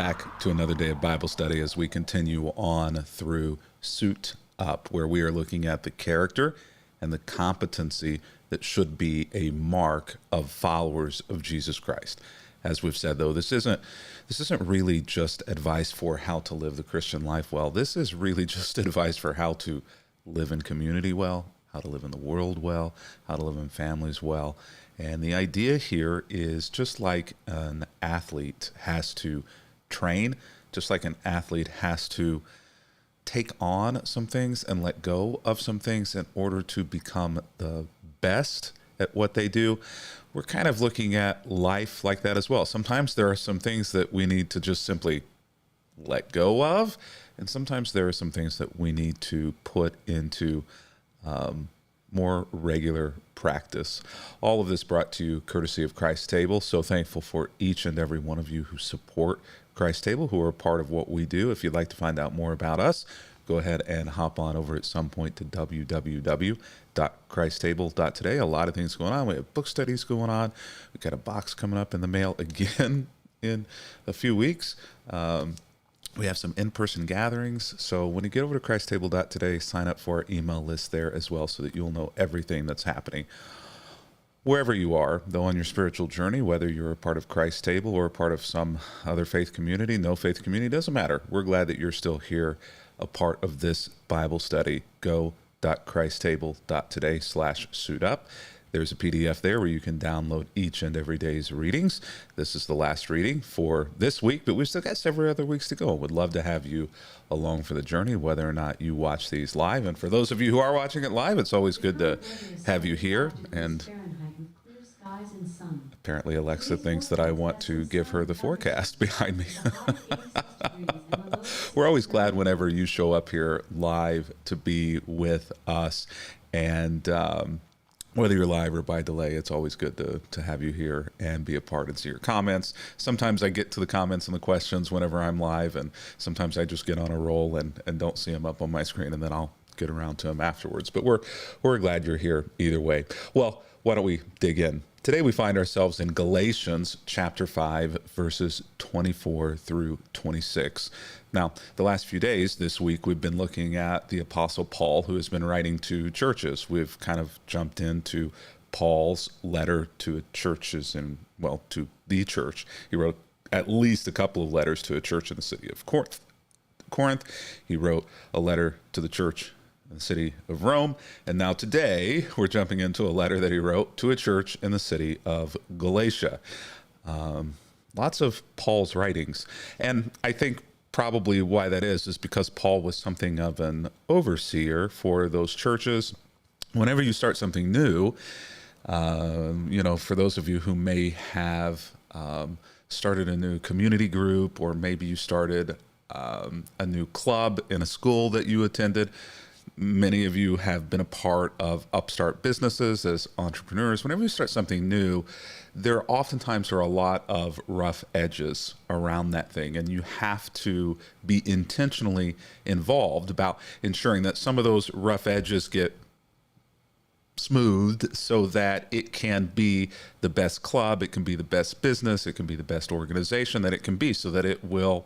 back to another day of Bible study as we continue on through Suit Up, where we are looking at the character and the competency that should be a mark of followers of Jesus Christ. As we've said, though, this isn't really just advice for how to live the Christian life well. This is really just advice for how to live in community well, how to live in the world well, how to live in families well. And the idea here is just like an athlete has to train, just like an athlete has to take on some things and let go of some things in order to become the best at what they do. We're kind of looking at life like that as well. Sometimes there are some things that we need to just simply let go of, and sometimes there are some things that we need to put into more regular practice. All of this brought to you courtesy of Christ's Table. So thankful for each and every one of you who support Christ's Table, who are a part of what we do. If you'd like to find out more about us, go ahead and hop on over at some point to www.christtable.today. A lot of things going on. We have book studies going on. We've got a box coming up in the mail again in a few weeks. We have some in-person gatherings. So when you get over to christtable.today, sign up for our email list there as well so that you'll know everything that's happening. Wherever you are, though, on your spiritual journey, whether you're a part of Christ's Table or a part of some other faith community, no faith community, doesn't matter. We're glad that you're still here, a part of this Bible study. Go.christtable.today/suitup. There's a PDF there where you can download each and every day's readings. This is the last reading for this week, but we've still got several other weeks to go. Would love to have you along for the journey, whether or not you watch these live. And for those of you who are watching it live, it's always good to have you here. And apparently Alexa thinks that I want to give her the forecast behind me. We're always glad whenever you show up here live to be with us. And whether you're live or by delay, it's always good to have you here and be a part and see your comments. Sometimes I get to the comments and the questions whenever I'm live, and sometimes I just get on a roll and don't see them up on my screen, and then I'll get around to them afterwards. But we're glad you're here either way. Well, why don't we dig in? Today we find ourselves in Galatians chapter 5, verses 24 through 26. Now, the last few days this week, we've been looking at the Apostle Paul, who has been writing to churches. We've kind of jumped into Paul's letter to churches to the church. He wrote at least a couple of letters to a church in the city of Corinth. He wrote a letter to the church in the city of Rome. And now today, we're jumping into a letter that he wrote to a church in the city of Galatia. Lots of Paul's writings. And I think probably why that is because Paul was something of an overseer for those churches. Whenever you start something new, for those of you who may have started a new community group, or maybe you started a new club in a school that you attended, many of you have been a part of upstart businesses as entrepreneurs. Whenever you start something new, there oftentimes are a lot of rough edges around that thing, and you have to be intentionally involved about ensuring that some of those rough edges get smoothed so that it can be the best club, it can be the best business, it can be the best organization that it can be, so that it will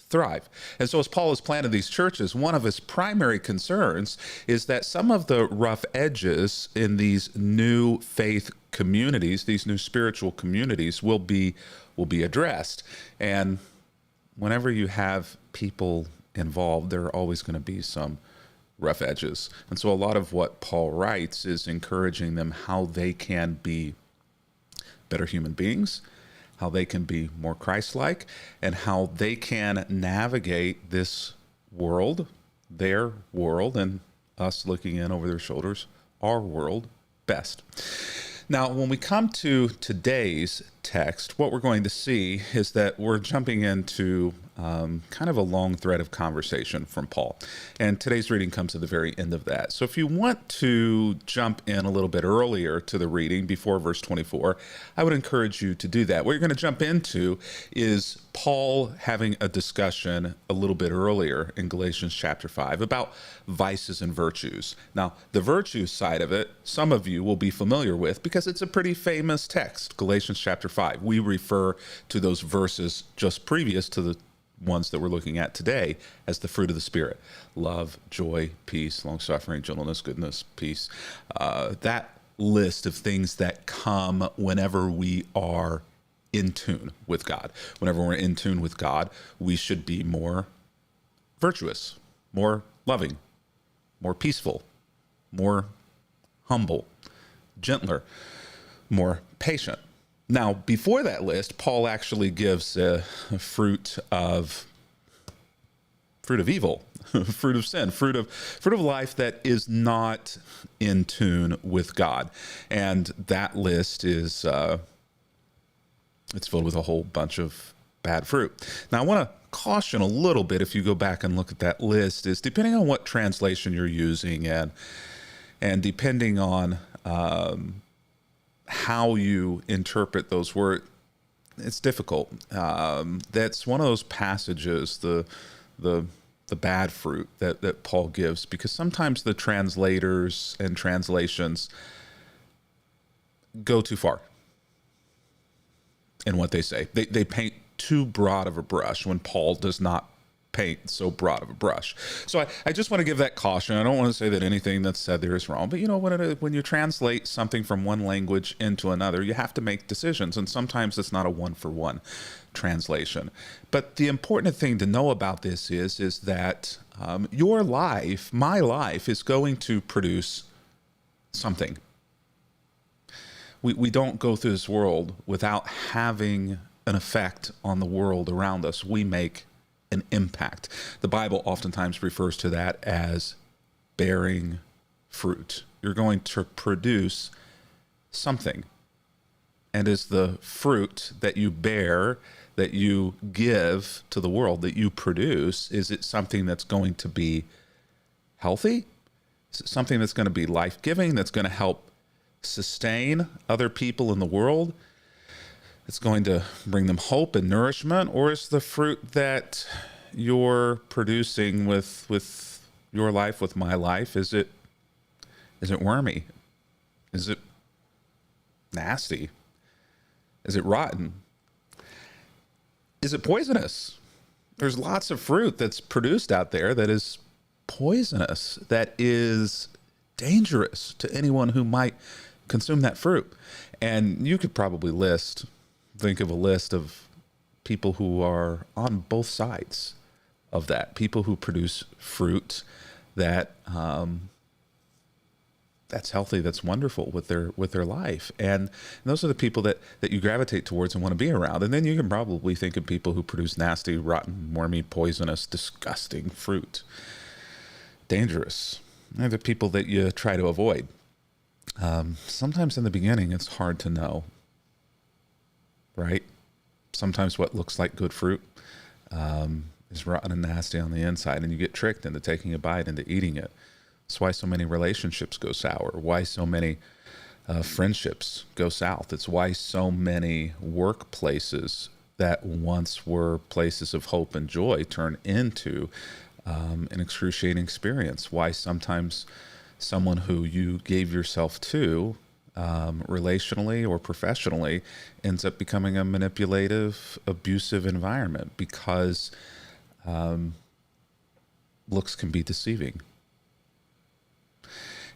thrive. And so as Paul has planted these churches, one of his primary concerns is that some of the rough edges in these new faith communities, these new spiritual communities, will be addressed. And whenever you have people involved, there are always going to be some rough edges. And so a lot of what Paul writes is encouraging them how they can be better human beings, how they can be more Christ-like, and how they can navigate this world, their world, and us looking in over their shoulders, our world, best. Now, when we come to today's text, what we're going to see is that we're jumping into kind of a long thread of conversation from Paul. And today's reading comes to the very end of that. So if you want to jump in a little bit earlier to the reading before verse 24, I would encourage you to do that. What you're going to jump into is Paul having a discussion a little bit earlier in Galatians chapter 5 about vices and virtues. Now, the virtues side of it, some of you will be familiar with because it's a pretty famous text, Galatians chapter 5. We refer to those verses just previous to the ones that we're looking at today as the fruit of the Spirit: love, joy, peace, long-suffering, gentleness, goodness, peace. That list of things that come whenever we are in tune with God. Whenever we're in tune with God, we should be more virtuous, more loving, more peaceful, more humble, gentler, more patient. Now, before that list, Paul actually gives a fruit of evil, fruit of sin, fruit of life that is not in tune with God. And that list is it's filled with a whole bunch of bad fruit. Now, I want to caution a little bit, if you go back and look at that list, is depending on what translation you're using and depending on how you interpret those words, it's difficult. That's one of those passages, the bad fruit that Paul gives, because sometimes the translators and translations go too far in what they say. They paint too broad of a brush when Paul does not paint so broad of a brush. So I just want to give that caution. I don't want to say that anything that's said there is wrong, but when you translate something from one language into another, you have to make decisions, and sometimes it's not a one-for-one translation. But the important thing to know about this is that your life, my life, is going to produce something. We don't go through this world without having an effect on the world around us. We make an impact. The Bible oftentimes refers to that as bearing fruit. You're going to produce something. And is the fruit that you bear, that you give to the world, that you produce, is it something that's going to be healthy? Is it something that's going to be life-giving, that's going to help sustain other people in the world? It's going to bring them hope and nourishment? Or is the fruit that you're producing with your life, with my life, is it wormy? Is it nasty? Is it rotten? Is it poisonous? There's lots of fruit that's produced out there that is poisonous, that is dangerous to anyone who might consume that fruit. And you could probably think of a list of people who are on both sides of that, people who produce fruit that that's healthy, that's wonderful with their life. And those are the people that you gravitate towards and want to be around. And then you can probably think of people who produce nasty, rotten, wormy, poisonous, disgusting fruit. Dangerous. They're the people that you try to avoid. Sometimes in the beginning, it's hard to know, right? Sometimes what looks like good fruit is rotten and nasty on the inside, and you get tricked into taking a bite, into eating it. That's why so many relationships go sour, why so many friendships go south. It's why so many workplaces that once were places of hope and joy turn into an excruciating experience. Why sometimes someone who you gave yourself to relationally or professionally ends up becoming a manipulative, abusive environment, because looks can be deceiving.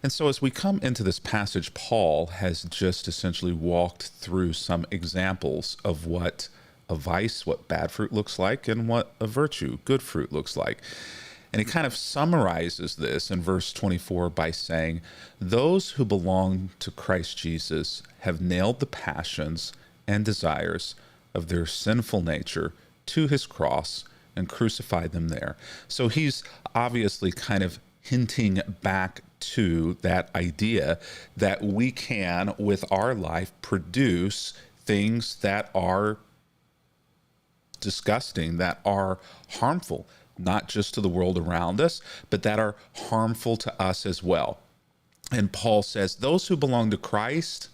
And so as we come into this passage, Paul has just essentially walked through some examples of what a vice, what bad fruit looks like, and what a virtue, good fruit, looks like. And he kind of summarizes this in verse 24 by saying, those who belong to Christ Jesus have nailed the passions and desires of their sinful nature to his cross and crucified them there. So he's obviously kind of hinting back to that idea that we can, with our life, produce things that are disgusting, that are harmful, not just to the world around us, but that are harmful to us as well. And Paul says, those who belong to Christ,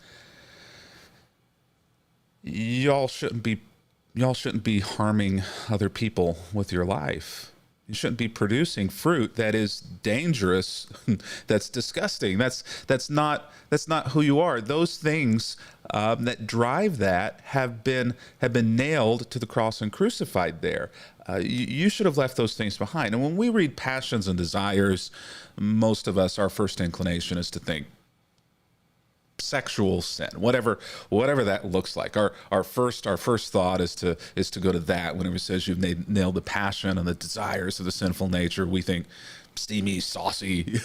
y'all shouldn't be harming other people with your life. You shouldn't be producing fruit that is dangerous, that's disgusting. That's not who you are. Those things that drive that have been nailed to the cross and crucified there. You should have left those things behind. And when we read passions and desires, most of us, our first inclination is to think sexual sin, whatever that looks like. Our first thought is to go to that. Whenever it says you've nailed the passion and the desires of the sinful nature, we think steamy, saucy.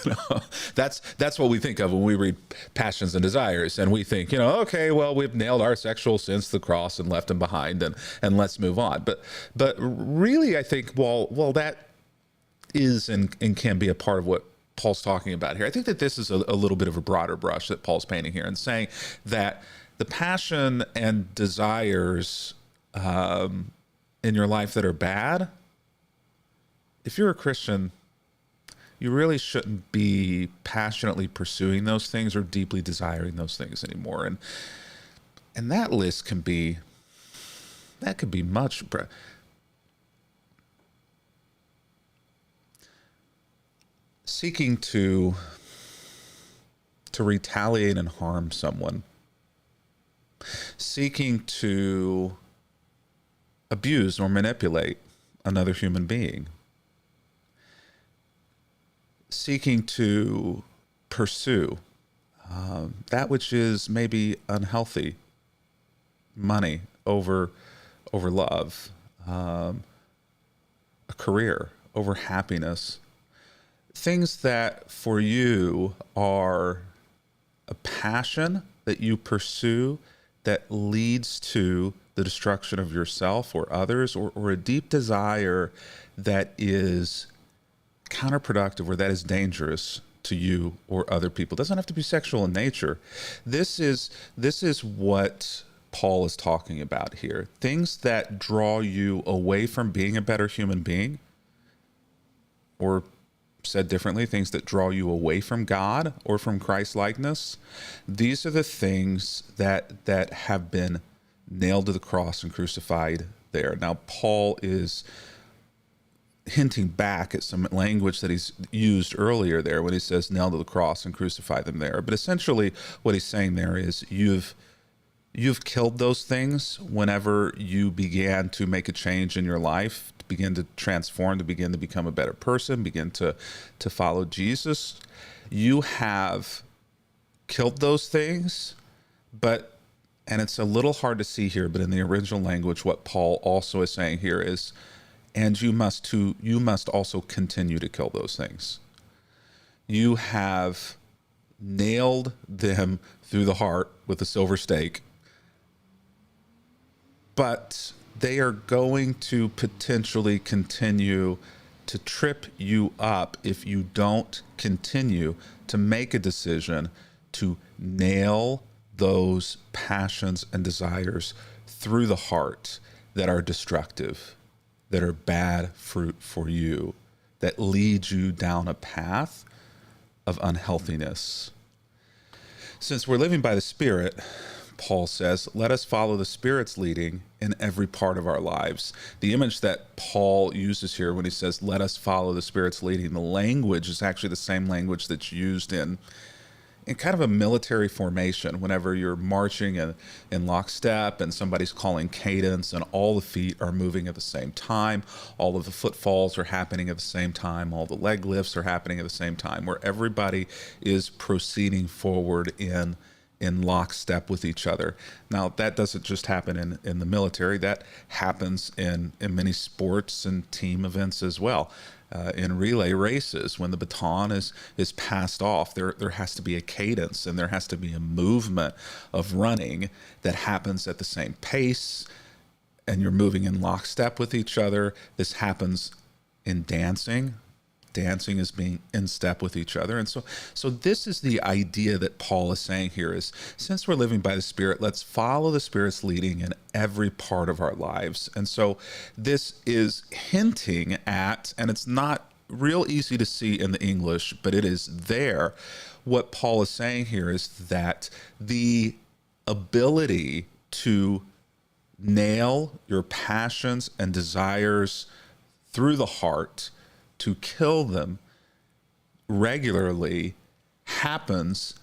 That's what we think of when we read passions and desires, and we think, okay, well, we've nailed our sexual sins to the cross and left them behind, and let's move on. But really, I think while that is and can be a part of what Paul's talking about here, I think that this is a little bit of a broader brush that Paul's painting here and saying that the passion and desires in your life that are bad, if you're a Christian, you really shouldn't be passionately pursuing those things or deeply desiring those things anymore. And that list could be much. Seeking to retaliate and harm someone, seeking to abuse or manipulate another human being, seeking to pursue that which is maybe unhealthy, money over love, a career over happiness. Things that for you are a passion that you pursue that leads to the destruction of yourself or others, or a deep desire that is counterproductive or that is dangerous to you or other people. It doesn't have to be sexual in nature. This is what Paul is talking about here. Things that draw you away from being a better human being, or said differently, things that draw you away from God or from Christ-likeness. These are the things that have been nailed to the cross and crucified there. Now, Paul is hinting back at some language that he's used earlier there when he says nailed to the cross and crucify them there. But essentially what he's saying there is you've killed those things whenever you began to make a change in your life, to begin to transform, to begin to become a better person, begin to follow Jesus. You have killed those things, and it's a little hard to see here, but in the original language, what Paul also is saying here is, and you must also continue to kill those things. You have nailed them through the heart with a silver stake, but they are going to potentially continue to trip you up if you don't continue to make a decision to nail those passions and desires through the heart that are destructive, that are bad fruit for you, that lead you down a path of unhealthiness. Since we're living by the Spirit, Paul says, let us follow the Spirit's leading in every part of our lives. The image that Paul uses here when he says, let us follow the Spirit's leading, the language is actually the same language that's used in kind of a military formation, whenever you're marching in lockstep and somebody's calling cadence and all the feet are moving at the same time, all of the footfalls are happening at the same time, all the leg lifts are happening at the same time, where everybody is proceeding forward in lockstep with each other. Now, that doesn't just happen in the military. That happens in many sports and team events as well. In relay races, when the baton is passed off, there has to be a cadence and there has to be a movement of running that happens at the same pace, and you're moving in lockstep with each other. This happens in dancing, Dancing is being in step with each other. And so this is the idea that Paul is saying here is, since we're living by the Spirit, let's follow the Spirit's leading in every part of our lives. And so this is hinting at, and it's not real easy to see in the English, but it is there. What Paul is saying here is that the ability to nail your passions and desires through the heart, to kill them regularly, happens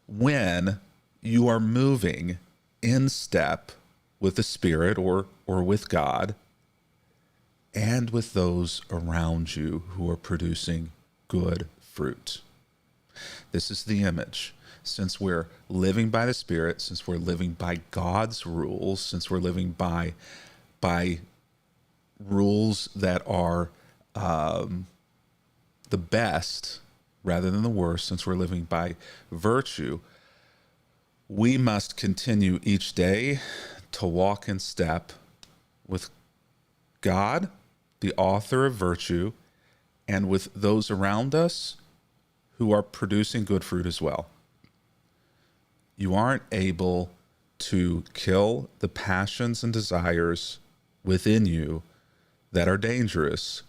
when you are moving in step with the Spirit or with God and with those around you who are producing good fruit. This is the image. Since we're living by the Spirit, since we're living by God's rules, since we're living by rules that are the best rather than the worst, since we're living by virtue, we must continue each day to walk in step with God, the author of virtue, and with those around us who are producing good fruit as well. You aren't able to kill the passions and desires within you that are dangerous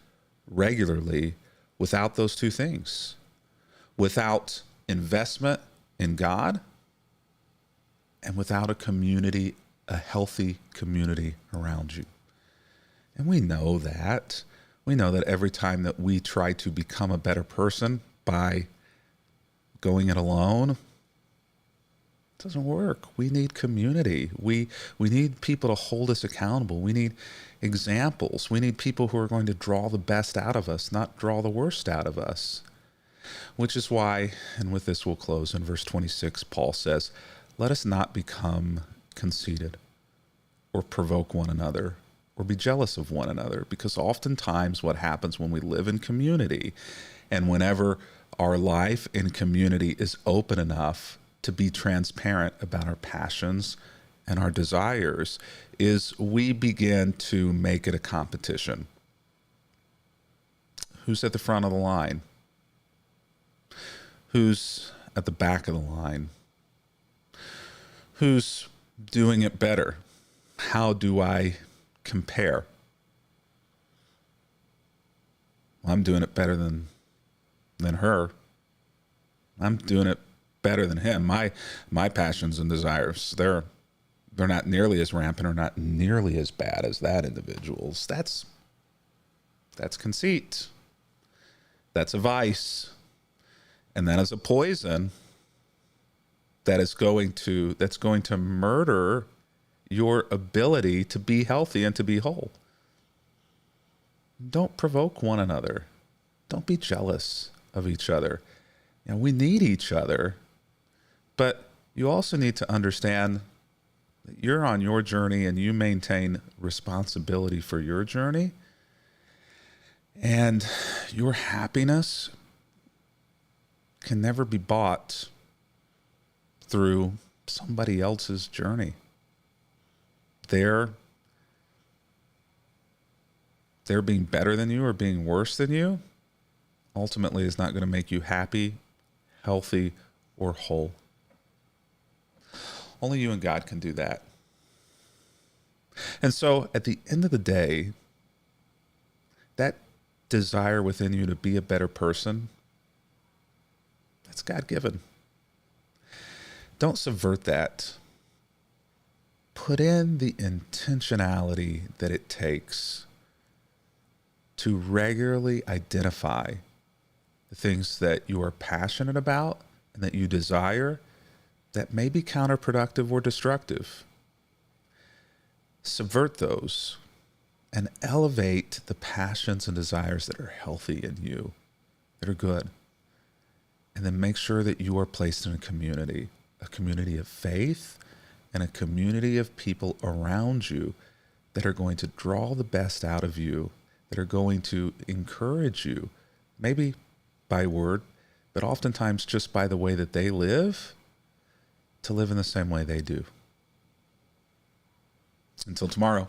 regularly without those two things, without investment in God and without a community, a healthy community around you. And we know that. We know that every time that we try to become a better person by going it alone, it doesn't work. We need community. We need people to hold us accountable. We need examples. We need people who are going to draw the best out of us, not draw the worst out of us. Which is why, and with this we'll close, in verse 26, Paul says, let us not become conceited or provoke one another or be jealous of one another, because oftentimes what happens when we live in community and whenever our life in community is open enough to be transparent about our passions and our desires is we begin to make it a competition. Who's at the front of the line? Who's at the back of the line? Who's doing it better? How do I compare? Well, I'm doing it better than her. I'm doing it better than him. My passions and desires, they're not nearly as rampant or not nearly as bad as that individual's. That's conceit. That's a vice. And that is a poison that's going to murder your ability to be healthy and to be whole. Don't provoke one another. Don't be jealous of each other. We need each other, but you also need to understand that you're on your journey and you maintain responsibility for your journey, and your happiness can never be bought through somebody else's journey. They're being better than you or being worse than you ultimately is not going to make you happy, healthy, or whole. Only you and God can do that. And so at the end of the day, that desire within you to be a better person, that's God-given. Don't subvert that. Put in the intentionality that it takes to regularly identify the things that you are passionate about and that you desire that may be counterproductive or destructive. Subvert those and elevate the passions and desires that are healthy in you, that are good. And then make sure that you are placed in a community of faith and a community of people around you that are going to draw the best out of you, that are going to encourage you, maybe by word, but oftentimes just by the way that they live, to live in the same way they do. Until tomorrow.